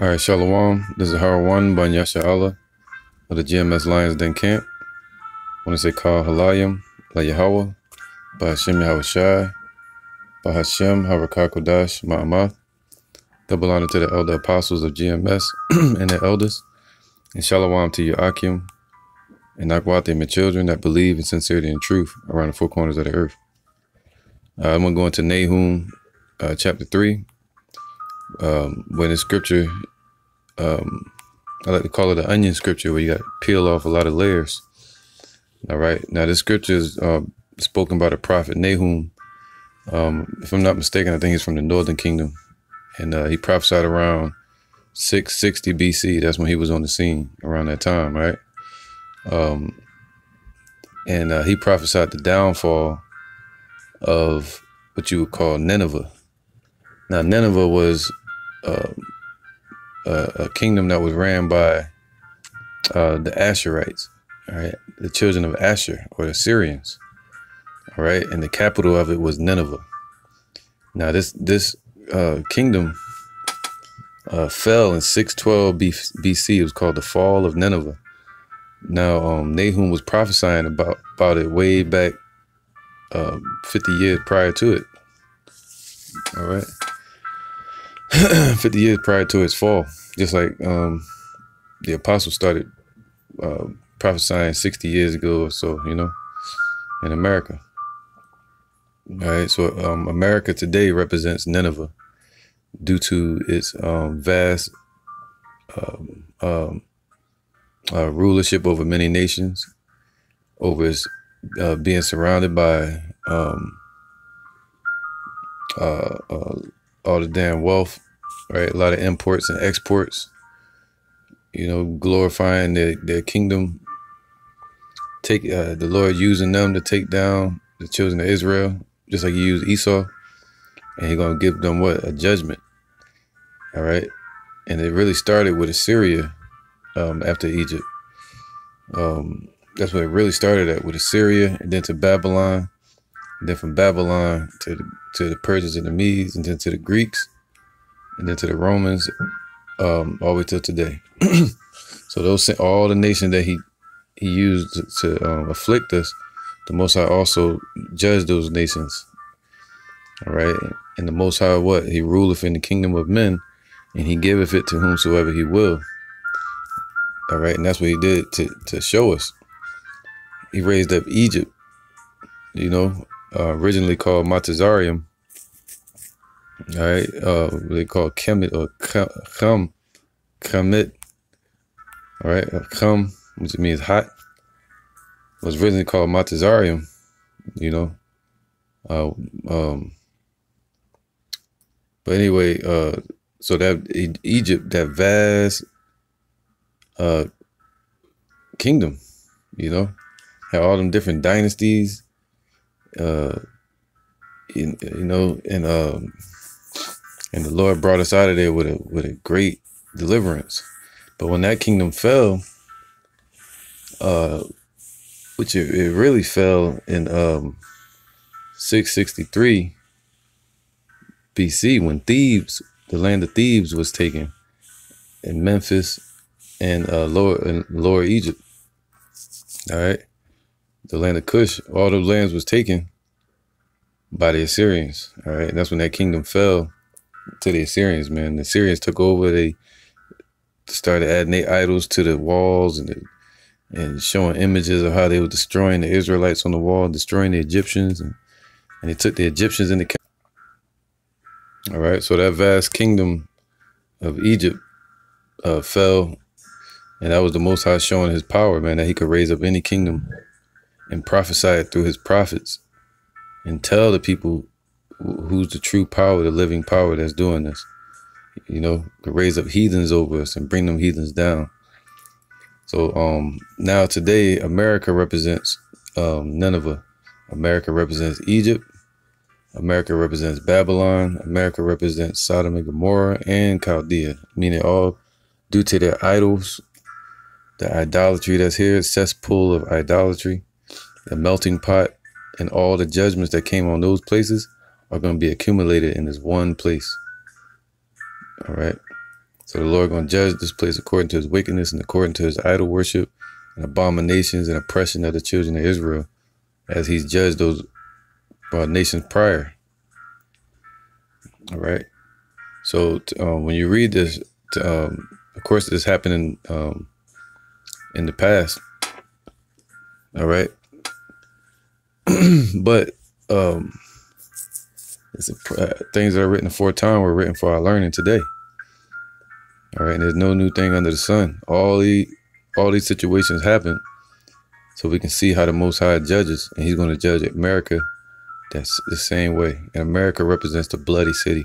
All right, Shalom. This is Harwan by Yasha Allah of the GMS Lions Den Camp. I want to say Kal Halayim, La Yahweh, by Hashem Yahweh Shai, by Hashem Harakakodash Ma'amath. Double honor to the elder apostles of GMS and their elders. And Shalom to you, Akim, and Akwate, and my children that believe in sincerity and truth around the four corners of the earth. I'm going to go into Nahum chapter 3. When the scripture, I like to call it an onion scripture, where you got to peel off a lot of layers. All right. Now, this scripture is spoken by the prophet Nahum. If I'm not mistaken, I think he's from the northern kingdom. And he prophesied around 660 BC. That's when he was on the scene, around that time, right? And he prophesied the downfall of what you would call Nineveh. Now, Nineveh was a kingdom that was ran by the Asherites, all right? The children of Asher, or the Syrians, all right? And the capital of it was Nineveh. Now, this kingdom fell in 612 BC. It was called the fall of Nineveh. Now, Nahum was prophesying about it way back 50 years prior to it, all right? 50 years prior to its fall, just like the apostles started prophesying 60 years ago or so, you know, in America. All right, so America today represents Nineveh due to its vast rulership over many nations, over its being surrounded by all the damn wealth, right? A lot of imports and exports, you know, glorifying their kingdom. The Lord using them to take down the children of Israel, just like he used Esau. And he's going to give them what? A judgment. All right. And it really started with Assyria after Egypt. That's what it really started at, with Assyria, and then to Babylon, and then from Babylon to the Persians and the Medes, and then to the Greeks, and then to the Romans, all the way till today. So those, all the nations that he used to afflict us, the Most High also judged those nations. All right, and the Most High, what? He ruleth in the kingdom of men, and he giveth it to whomsoever he will. All right, and that's what he did to show us. He raised up Egypt, you know, originally called Matazarium. All right, they call Kemet or Kemet. All right, Kem, which means hot, was originally called Matazarium, you know. But anyway, so that Egypt, that vast kingdom, you know, had all them different dynasties, you know, and the Lord brought us out of there with a great deliverance. But when that kingdom fell, which it really fell in 663 BC, when Thebes, the land of Thebes, was taken, in Memphis and lower Egypt. All right, the land of Cush, all those lands was taken by the Assyrians. All right, and that's when that kingdom fell to the Assyrians. Man, the Assyrians took over. They started adding their idols to the walls and showing images of how they were destroying the Israelites on the wall, destroying the Egyptians, and they took the Egyptians into captivity. All right, so that vast kingdom of Egypt fell, and that was the Most High showing his power, man, that he could raise up any kingdom and prophesy it through his prophets and tell the people who's the true power, the living power that's doing this. You know, could raise up heathens over us and bring them heathens down. So now today, America represents Nineveh. America represents Egypt. America represents Babylon. America represents Sodom and Gomorrah and Chaldea, meaning all due to their idols, the idolatry that's here, cesspool of idolatry, the melting pot, and all the judgments that came on those places are going to be accumulated in this one place. All right. So the Lord going to judge this place according to his wickedness and according to his idol worship and abominations and oppression of the children of Israel, as he's judged those nations prior. All right. So when you read this, of course, this happened in the past. All right. But things that are written aforetime were written for our learning today. All right. And there's no new thing under the sun. All these situations happen so we can see how the Most High judges, and he's going to judge America. That's the same way. And America represents the bloody city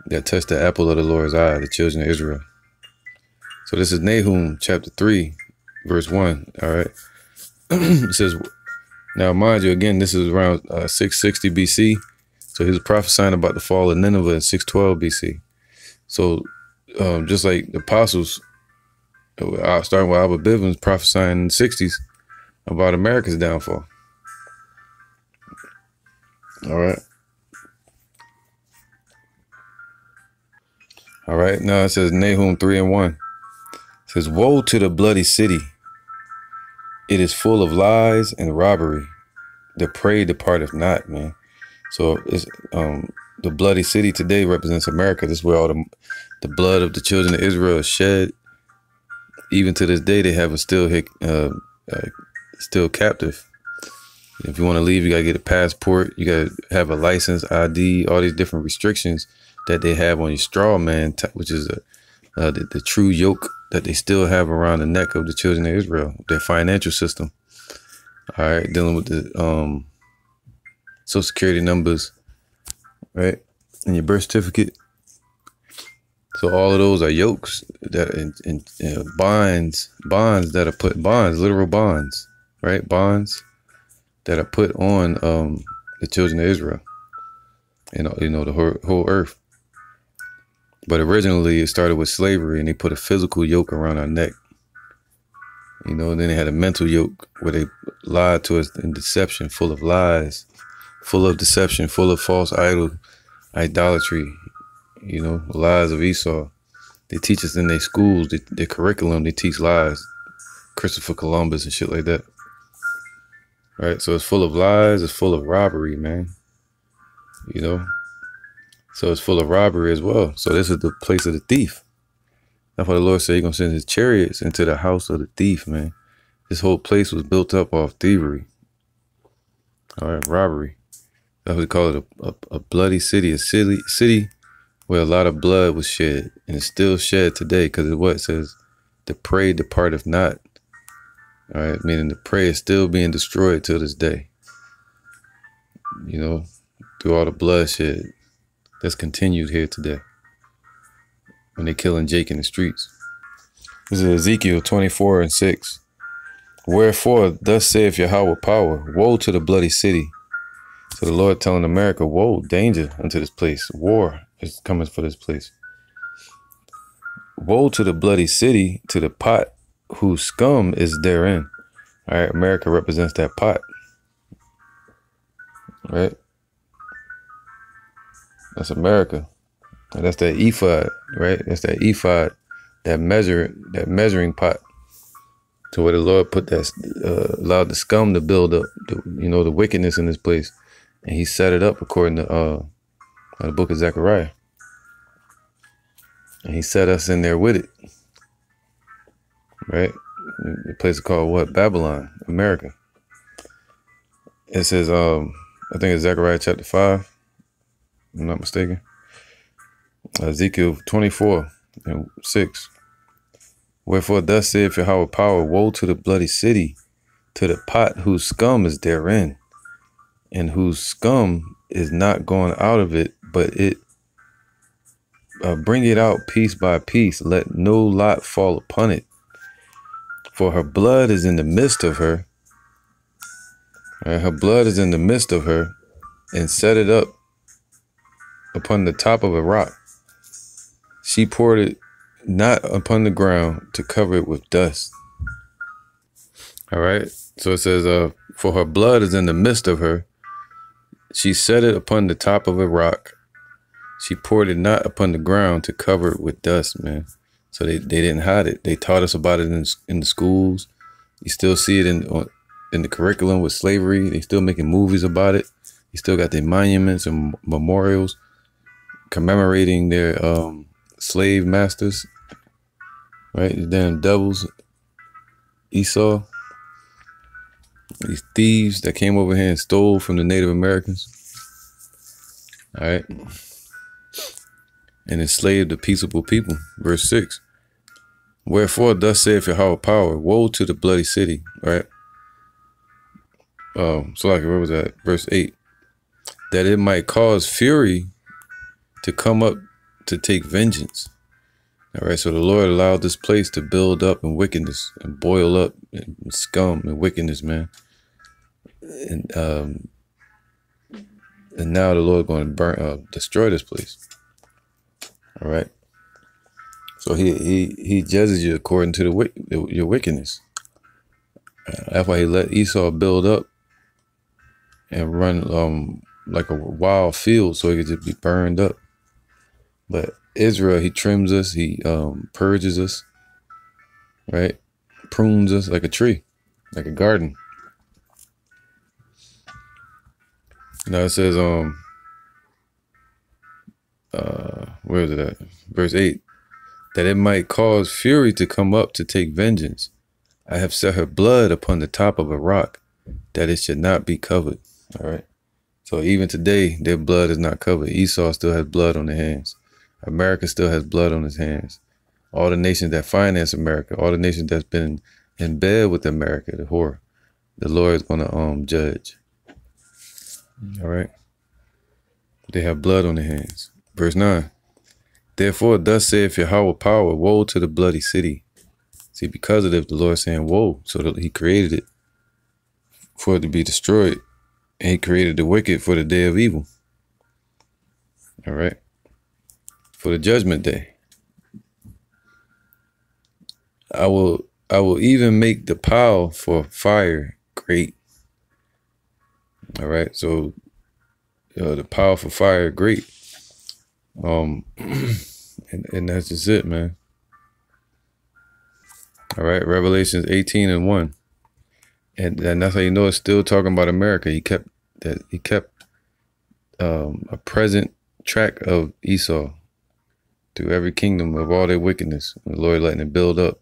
that touched the apple of the Lord's eye, the children of Israel. So this is Nahum chapter 3, verse 1. All right. It says, now mind you, again, this is around 660 BC. So he was prophesying about the fall of Nineveh in 612 BC. So just like the apostles, starting with Albert Bivens prophesying in the 60s about America's downfall. All right. All right. Now it says Nahum 3:1. It says, woe to the bloody city. It is full of lies and robbery. The prey departeth not, man. So it's the bloody city today represents America. This is where all the blood of the children of Israel is shed. Even to this day, they have a still captive. If you want to leave, you got to get a passport. You got to have a license, ID, all these different restrictions that they have on your straw man, which is the true yoke that they still have around the neck of the children of Israel, their financial system. All right, dealing with the Social Security numbers, right, and your birth certificate. So all of those are yokes that and bonds that are put literal bonds, right, bonds that are put on the children of Israel, and the whole earth. But originally it started with slavery, and they put a physical yoke around our neck. And then they had a mental yoke where they lied to us in deception, full of lies, full of deception, full of false idolatry, lies of Esau. They teach us in their schools, their curriculum, they teach lies, Christopher Columbus and shit like that. Right, so it's full of lies, it's full of robbery, man. So it's full of robbery as well. So this is the place of the thief. That's why the Lord said he's going to send his chariots into the house of the thief, man. This whole place was built up off thievery. All right, robbery. That's what we call it, a bloody city, a city where a lot of blood was shed. And it's still shed today because of what it says, the prey departeth not. All right, meaning the prey is still being destroyed till this day. Through all the bloodshed that's continued here today when they're killing Jake in the streets. This is Ezekiel 24:6. Wherefore, thus saith Yahweh power, woe to the bloody city. So the Lord telling America, woe, danger unto this place. War is coming for this place. Woe to the bloody city, to the pot whose scum is therein. All right, America represents that pot. Right? That's America. And that's that ephod, right? That's that ephod, that measuring pot. To where the Lord put that, allowed the scum to build up, the wickedness in this place. And he set it up according to the book of Zechariah. And he set us in there with it. Right? The place is called what? Babylon, America. It says, I think it's Zechariah chapter 5, if I'm not mistaken. Ezekiel 24:6. Wherefore thus saith Yahweh power, woe to the bloody city, to the pot whose scum is therein, and whose scum is not gone out of it, but it bring it out piece by piece, let no lot fall upon it. For her blood is in the midst of her. Her blood is in the midst of her, and set it up upon the top of a rock. She poured it not upon the ground to cover it with dust. All right. So it says, for her blood is in the midst of her. She set it upon the top of a rock. She poured it not upon the ground to cover it with dust, man. So they didn't hide it. They taught us about it in the schools. You still see it in the curriculum with slavery. They still making movies about it. You still got their monuments and memorials commemorating their slave masters, right? The damn devils, Esau, these thieves that came over here and stole from the Native Americans, all right, and enslaved the peaceable people. Verse 6. Wherefore, thus saith Yahweh power, woe to the bloody city, right? So like, where was that? Verse 8. That it might cause fury to come up to take vengeance. All right, so the Lord allowed this place to build up in wickedness and boil up in scum and wickedness, man. And now the Lord going to destroy this place. All right. So he judges you according to your wickedness. That's why he let Esau build up and run like a wild field so he could just be burned up. But Israel, he trims us, he purges us, right? Prunes us like a tree, like a garden. Now it says, where is it at? Verse 8, that it might cause fury to come up to take vengeance. I have set her blood upon the top of a rock, that it should not be covered. All right. So even today, their blood is not covered. Esau still has blood on their hands. America still has blood on his hands. All the nations that finance America, all the nations that's been in bed with America, the whore, the Lord is going to judge. All right. They have blood on their hands. Verse 9. Therefore, thus saith Yahweh power, woe to the bloody city. See, because of this, the Lord is saying woe. So that he created it for it to be destroyed. And he created the wicked for the day of evil. All right. For the judgment day. I will even make the pile for fire great. All right. So the pile for fire great. And that's just it, man. All right. Revelations 18:1. And that's how you know it's still talking about America. He kept a present track of Esau through every kingdom of all their wickedness. The Lord letting it build up.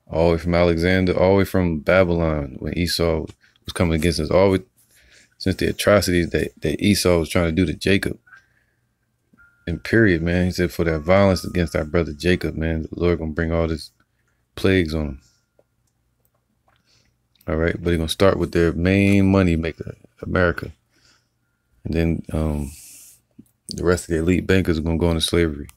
All the way from Alexander, all the way from Babylon, when Esau was coming against us, all the way since the atrocities that Esau was trying to do to Jacob. And period, man. He said, for that violence against our brother Jacob, man, the Lord gonna bring all this plagues on him. All right, but he's gonna start with their main money maker, America. And then the rest of the elite bankers are gonna go into slavery.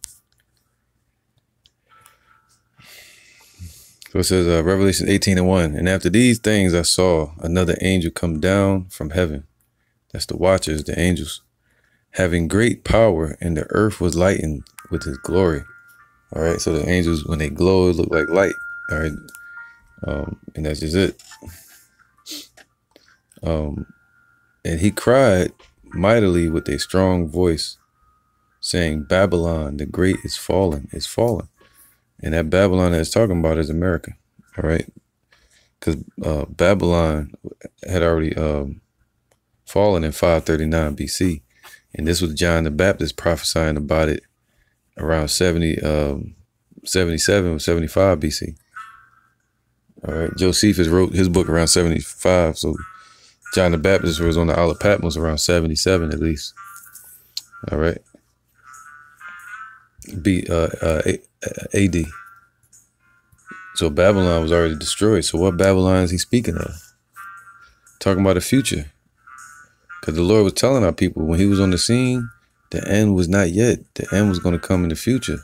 So it says, Revelation 18:1, and after these things I saw another angel come down from heaven. That's the watchers, the angels, having great power, and the earth was lightened with his glory. All right, so the angels, when they glow, it look like light. All right, and that's just it. And he cried mightily with a strong voice, saying, Babylon the great is fallen, is fallen. And that Babylon that it's talking about is America. All right, because Babylon had already fallen in 539 BC. And this was John the Baptist prophesying about it around 77 or 75 BC. All right, Josephus wrote his book around 75. So John the Baptist was on the Isle of Patmos around 77 at least. All right. AD. So Babylon was already destroyed. So what Babylon is he speaking of? Talking about the future. Because the Lord was telling our people when he was on the scene, the end was not yet. The end was going to come in the future.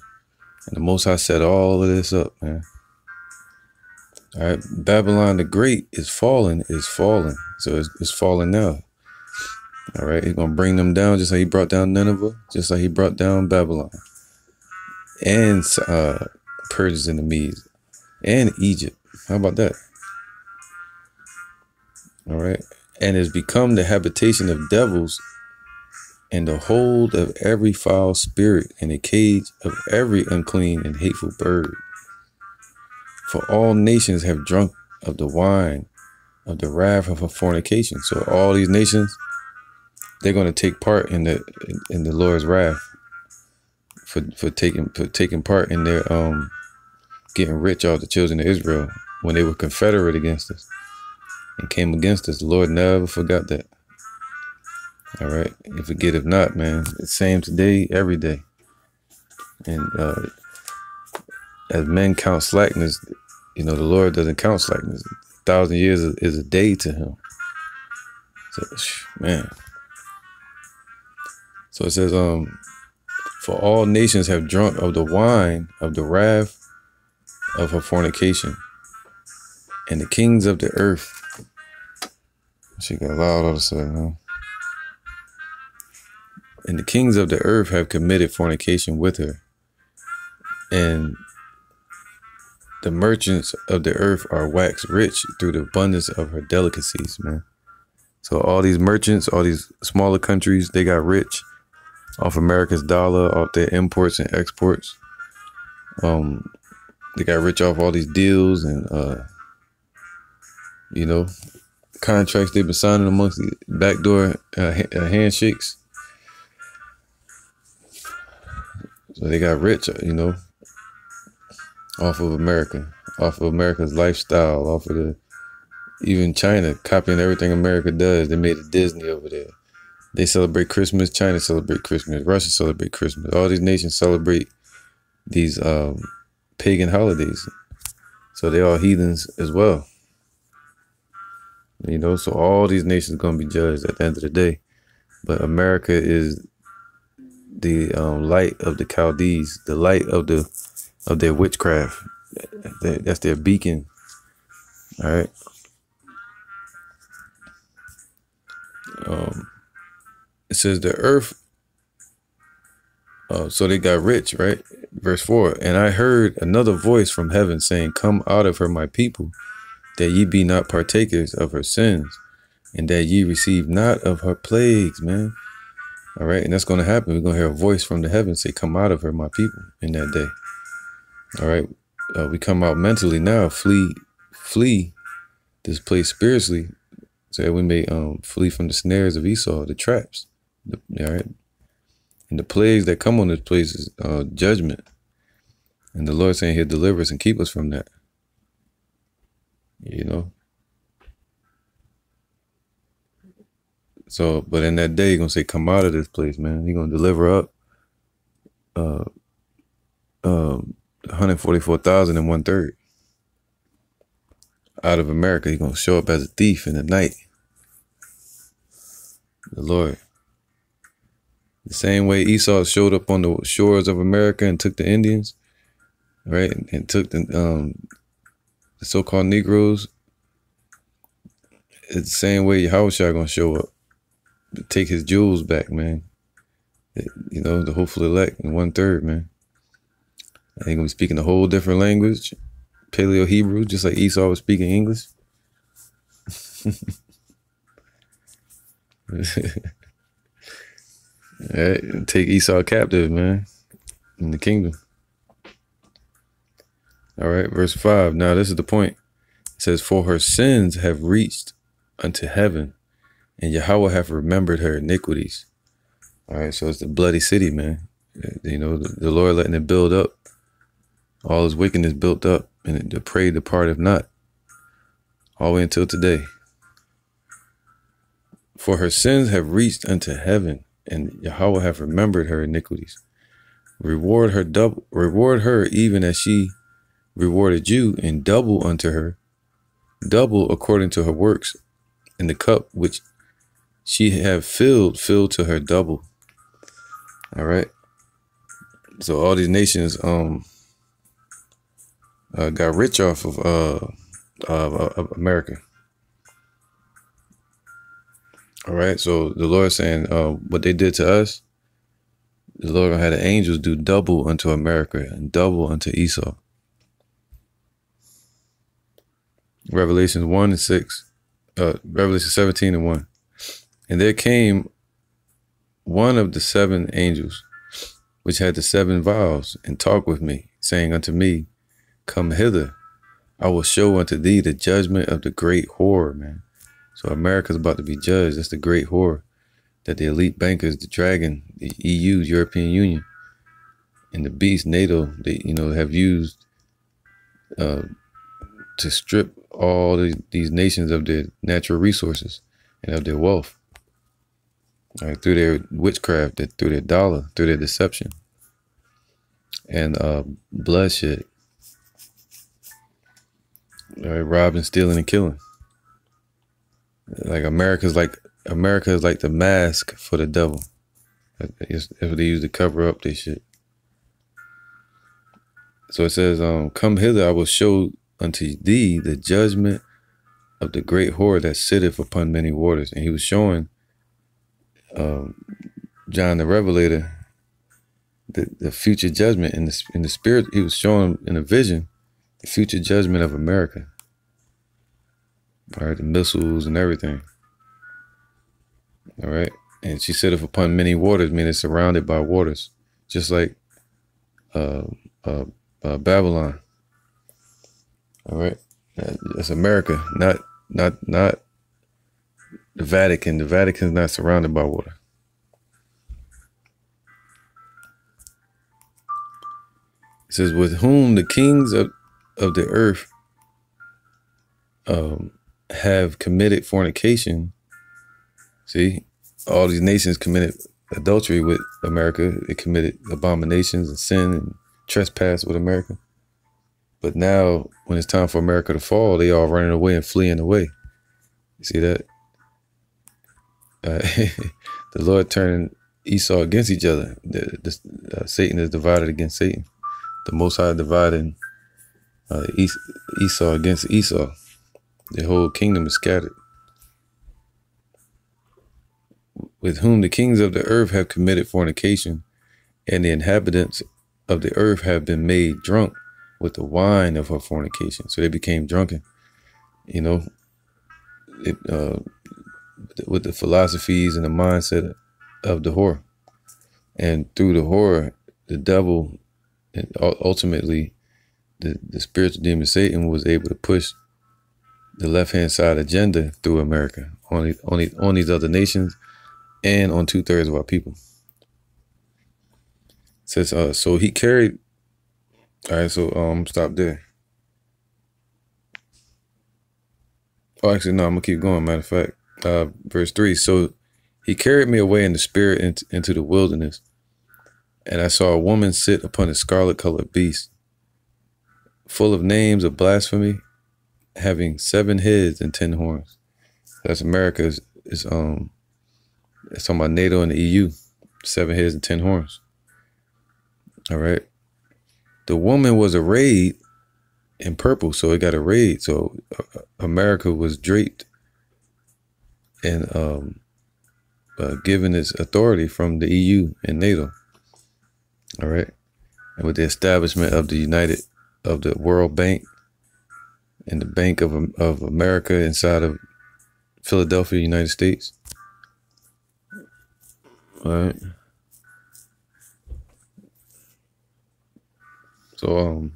And the Most High set all of this up, man. All right. Babylon the Great is fallen, is fallen. So it's falling now. All right. He's going to bring them down just like he brought down Nineveh, just like he brought down Babylon. And Persians and the Medes. And Egypt. How about that? All right. And has become the habitation of devils and the hold of every foul spirit, and the cage of every unclean and hateful bird. For all nations have drunk of the wine of the wrath of her fornication. So all these nations, they're going to take part in the Lord's wrath for taking part in their getting rich off the children of Israel when they were confederate against us and came against us. The Lord never forgot that. All right, and forget if not, man. It's the same today, every day. And as men count slackness, the Lord doesn't count slackness. 1,000 years is a day to him. So, man. So it says, for all nations have drunk of the wine of the wrath of her fornication, and the kings of the earth. She got loud all of a sudden, huh? And the kings of the earth have committed fornication with her, and the merchants of the earth are waxed rich through the abundance of her delicacies, man. So all these merchants, all these smaller countries, they got rich off America's dollar, off their imports and exports. They got rich off all these deals and, contracts they've been signing amongst the backdoor handshakes. So they got rich, off of America, off of America's lifestyle, off of even China copying everything America does. They made a Disney over there. They celebrate Christmas. China celebrate Christmas. Russia celebrate Christmas. All these nations celebrate these pagan holidays. So they're all heathens as well. So all these nations are going to be judged at the end of the day. But America is the light of the Chaldees, the light of their witchcraft. That's their beacon. All right. It says the earth. So they got rich, right? Verse 4. And I heard another voice from heaven saying, "Come out of her, my people, that ye be not partakers of her sins, and that ye receive not of her plagues," man. All right. And that's going to happen. We're going to hear a voice from the heavens say, "Come out of her, my people," in that day. All right. We come out mentally now, flee this place spiritually, so that we may flee from the snares of Esau, the traps. All right. And the plagues that come on this place is judgment. And the Lord saying he'll deliver us and keep us from that. So, but in that day, he's going to say, "Come out of this place, man." He's going to deliver up 144,000 and 1/3 out of America. He's going to show up as a thief in the night. The Lord. The same way Esau showed up on the shores of America and took the Indians, right? And took the so-called Negroes. It's the same way Yahushua going to show up. Take his jewels back, man. The hopeful elect in 1/3, man. And he's going to be speaking a whole different language, Paleo Hebrew, just like Esau was speaking English. All right, take Esau captive, man, in the kingdom. All right, verse 5. Now this is the point. It says, "For her sins have reached unto heaven, and Yahweh hath remembered her iniquities." All right, so it's the bloody city, man. The Lord letting it build up. All his wickedness built up, and the prey departeth not, all the way until today. "For her sins have reached unto heaven, and Yahweh hath remembered her iniquities. Reward her even as she rewarded you, and double unto her, double according to her works, and the cup which she have filled to her double." All right. So all these nations got rich off of America. All right. So the Lord saying what they did to us, the Lord had the angels do double unto America and double unto Esau. Revelation 1 and 6. Revelation 17 and 1. "And there came one of the 7 angels, which had the 7 vials, and talked with me, saying unto me, Come hither, I will show unto thee the judgment of the great whore, man. So America's about to be judged. That's the great whore that the elite bankers, the dragon, the EU, European Union, and the beast, NATO, they, have used to strip all these nations of their natural resources and of their wealth. All right, through their witchcraft, through their dollar, through their deception and bloodshed. All right, robbing, stealing, and killing. Like America is like the mask for the devil. That's what they use to cover up their shit. So it says, come hither, I will show unto thee the judgment of the great whore that sitteth upon many waters. And he was showing John the Revelator the future judgment in the spirit. He was showing in a vision the future judgment of America. All right, the missiles and everything. All right, and she sitteth upon many waters, meaning surrounded by waters, just like Babylon. All right, that's America, not the Vatican. The Vatican's not surrounded by water. It says, with whom the kings of the earth have committed fornication. See, all these nations committed adultery with America. They committed abominations and sin and trespass with America. But now, when it's time for America to fall, they all running away and fleeing away. You see that? The Lord turning Esau against each other. Satan is divided against Satan. The Most High dividing Esau against Esau. The whole kingdom is scattered. With whom the kings of the earth have committed fornication, and the inhabitants of the earth have been made drunk with the wine of her fornication. So they became drunken, with the philosophies and the mindset of the whore. And through the whore, the devil, and ultimately the spiritual demon Satan, was able to push the left-hand side agenda through America on these other nations and on 2/3 of our people. It says, so he carried. All right, so stop there. Oh, actually, no, I'm gonna keep going. Matter of fact, verse 3. So he carried me away in the spirit into the wilderness, and I saw a woman sit upon a scarlet-colored beast, full of names of blasphemy, having 7 heads and 10 horns. That's America. It's talking about NATO and the EU. 7 heads and 10 horns. All right. The woman was arrayed in purple, so it got arrayed. So America was draped and given its authority from the EU and NATO. All right. And with the establishment of the World Bank and the Bank of America inside of Philadelphia, United States. All right. So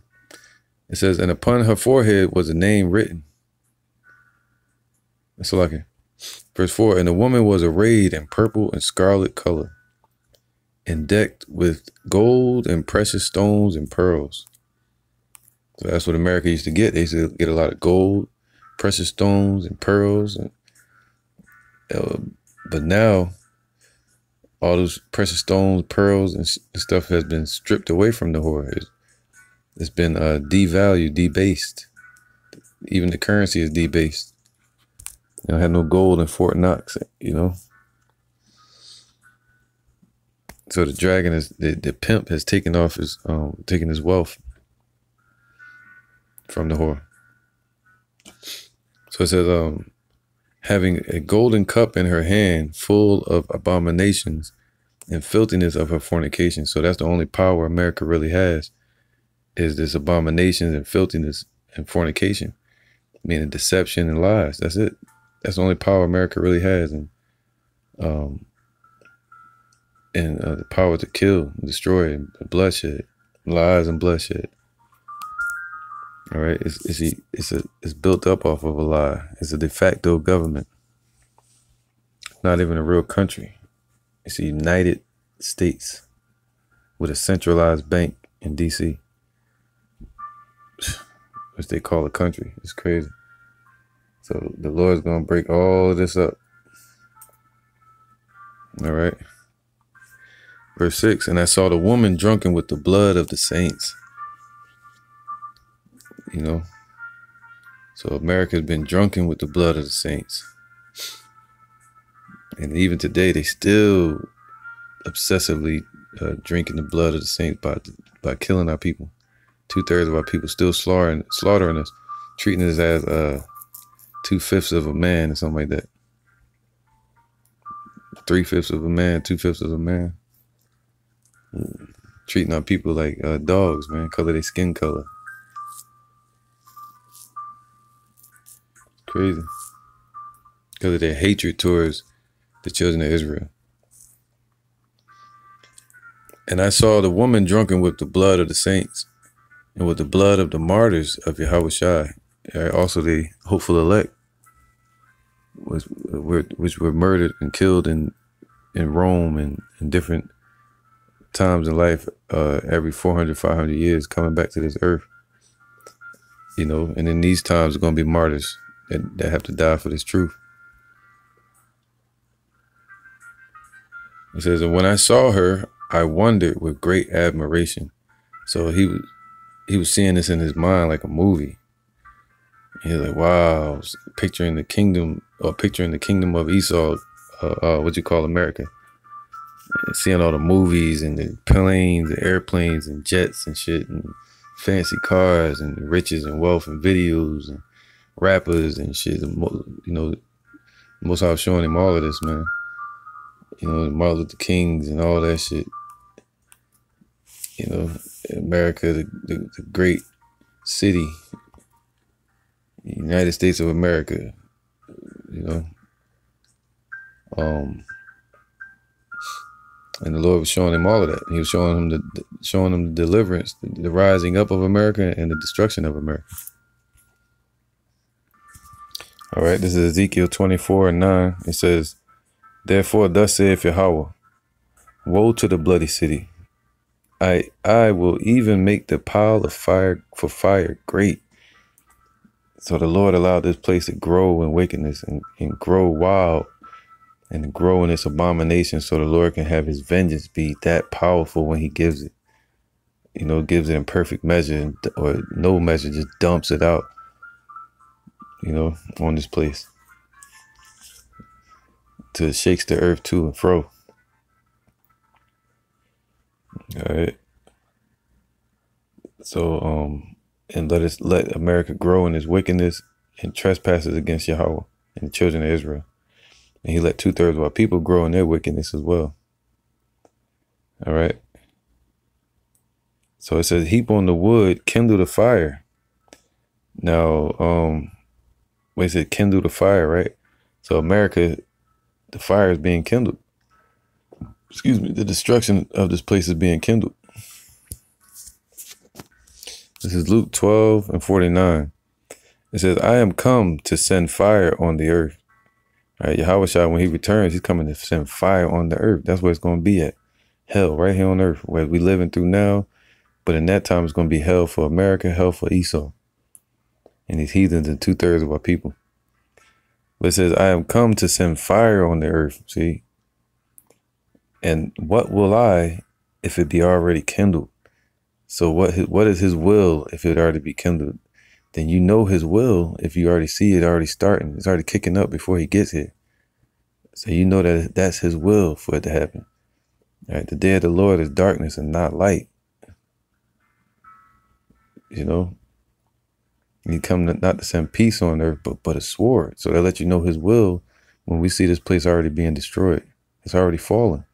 it says, and upon her forehead was a name written. That's like it. Verse 4, and the woman was arrayed in purple and scarlet color, and decked with gold and precious stones and pearls. So that's what America used to get. They used to get a lot of gold, precious stones, and pearls. But now, all those precious stones, pearls, and stuff has been stripped away from the whore. It's been devalued, debased. Even the currency is debased. You don't have no gold in Fort Knox, So the dragon is the pimp has taken off his taken his wealth from the whore. So it says, having a golden cup in her hand full of abominations and filthiness of her fornication. So that's the only power America really has, is this abominations and filthiness and fornication, meaning deception and lies. That's it. That's the only power America really has. And and the power to kill, destroy, and bloodshed, lies and bloodshed. All right, it's built up off of a lie. It's a de facto government, not even a real country. It's the United States with a centralized bank in DC, which they call a country. It's crazy. So the Lord's gonna break all of this up. All right. Verse 6, and I saw the woman drunken with the blood of the saints. You know, so America's been drunken with the blood of the saints. And even today, they still obsessively drinking the blood of the saints by killing our people. 2/3 of our people still slaughtering us, treating us as 2/5 of a man or something like that. 3/5 of a man, 2/5 of a man. Treating our people like dogs, man, color their skin color. Crazy. Because of their hatred towards the children of Israel. And I saw the woman drunken with the blood of the saints and with the blood of the martyrs of Yahushua, also the hopeful elect, which were murdered and killed in Rome and in different times in life, every 400, 500 years, coming back to this earth. You know, and in these times, there's going to be martyrs that have to die for this truth. It says, and when I saw her, I wondered with great admiration. So he was seeing this in his mind like a movie. He's like, wow, picturing the kingdom of Esau, what you call America. And seeing all the movies and the planes, the airplanes and jets and shit and fancy cars and riches and wealth and videos and rappers and shit. You know, most I was showing him all of this, man. You know, Martin Luther Kings and all that shit. You know, America, the great city, United States of America. You know, and the Lord was showing him all of that. He was showing him the deliverance, the rising up of America and the destruction of America. All right, this is Ezekiel 24:9. It says, therefore, thus saith Yahweh, woe to the bloody city. I will even make the pile of fire for fire great. So the Lord allowed this place to grow in wickedness and grow wild and grow in its abomination, so the Lord can have his vengeance be that powerful when he gives it. You know, gives it in perfect measure or no measure, just dumps it out, you know, on this place. Till it shakes the earth to and fro. All right. So, and let America grow in its wickedness and trespasses against Yahweh and the children of Israel. And he let 2/3 of our people grow in their wickedness as well. All right. So it says, heap on the wood, kindle the fire. Now, wait, it said kindle the fire, right? So America, the fire is being kindled. Excuse me, the destruction of this place is being kindled. This is Luke 12:49. It says, I am come to send fire on the earth. All right, Yahushua, when he returns, he's coming to send fire on the earth. That's where it's going to be at. Hell, right here on earth, where we're living through now. But in that time, it's going to be hell for America, hell for Esau. And these heathens and 2/3 of our people. But it says, I am come to send fire on the earth. See? And what will I if it be already kindled? So what is his will if it already be kindled? Then you know his will if you already see it already starting. It's already kicking up before he gets here. So you know that that's his will for it to happen. All right, the day of the Lord is darkness and not light. You know, he come not to send peace on earth, but a sword. So that let you know his will when we see this place already being destroyed. It's already fallen.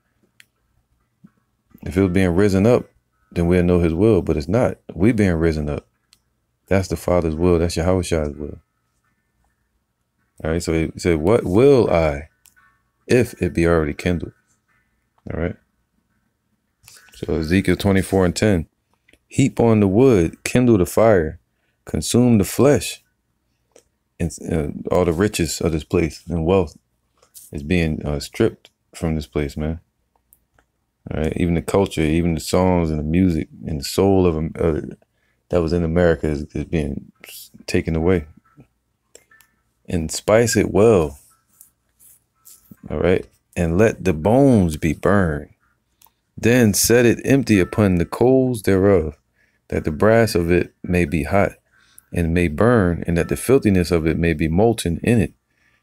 If it was being risen up, then we'll know his will, but it's not. We being risen up. That's the Father's will. That's Yahushua's will. All right, so he said, what will I if it be already kindled? All right. So Ezekiel 24:10. Heap on the wood, kindle the fire, consume the flesh, and all the riches of this place and wealth is being stripped from this place, man. All right, even the culture, even the songs and the music and the soul of that was in America is being taken away. And spice it well, all right, and let the bones be burned. Then set it empty upon the coals thereof, that the brass of it may be hot and may burn, and that the filthiness of it may be molten in it,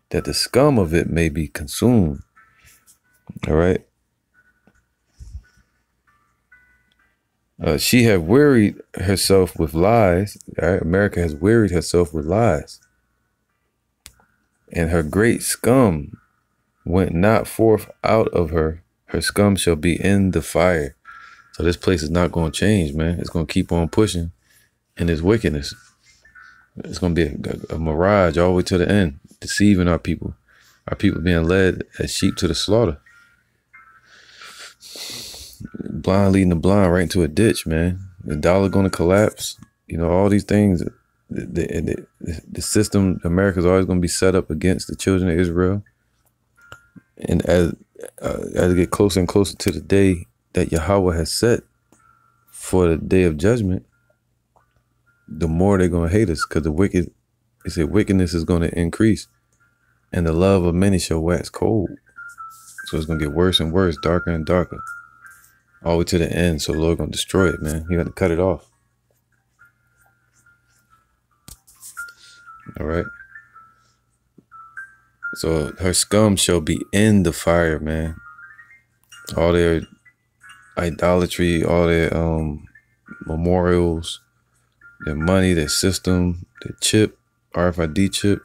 that the scum of it may be consumed. All right. She have wearied herself with lies. All right? America has wearied herself with lies. And her great scum went not forth out of her. Her scum shall be in the fire. So this place is not going to change, man. It's going to keep on pushing in its wickedness. It's going to be a mirage all the way to the end, deceiving our people. Our people being led as sheep to the slaughter. Blind leading the blind right into a ditch, man. The dollar going to collapse. You know, all these things. The system, America's always going to be set up against the children of Israel. And as we get closer and closer to the day that Yahweh has set for the day of judgment, the more they're going to hate us, because wickedness is going to increase, and the love of many shall wax cold. So it's going to get worse and worse, darker and darker, all the way to the end. So the Lord going to destroy it, man. He got to cut it off. All right. So her scum shall be in the fire, man. All their idolatry, all their memorials, their money, their system, their chip, RFID chip,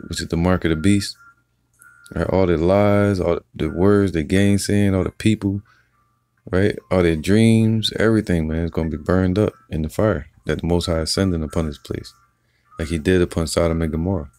which is the mark of the beast. Right? All their lies, all the words they gainsaying, all the people, right? All their dreams, everything, man, is going to be burned up in the fire that the Most High is sending upon this place, like he did upon Sodom and Gomorrah.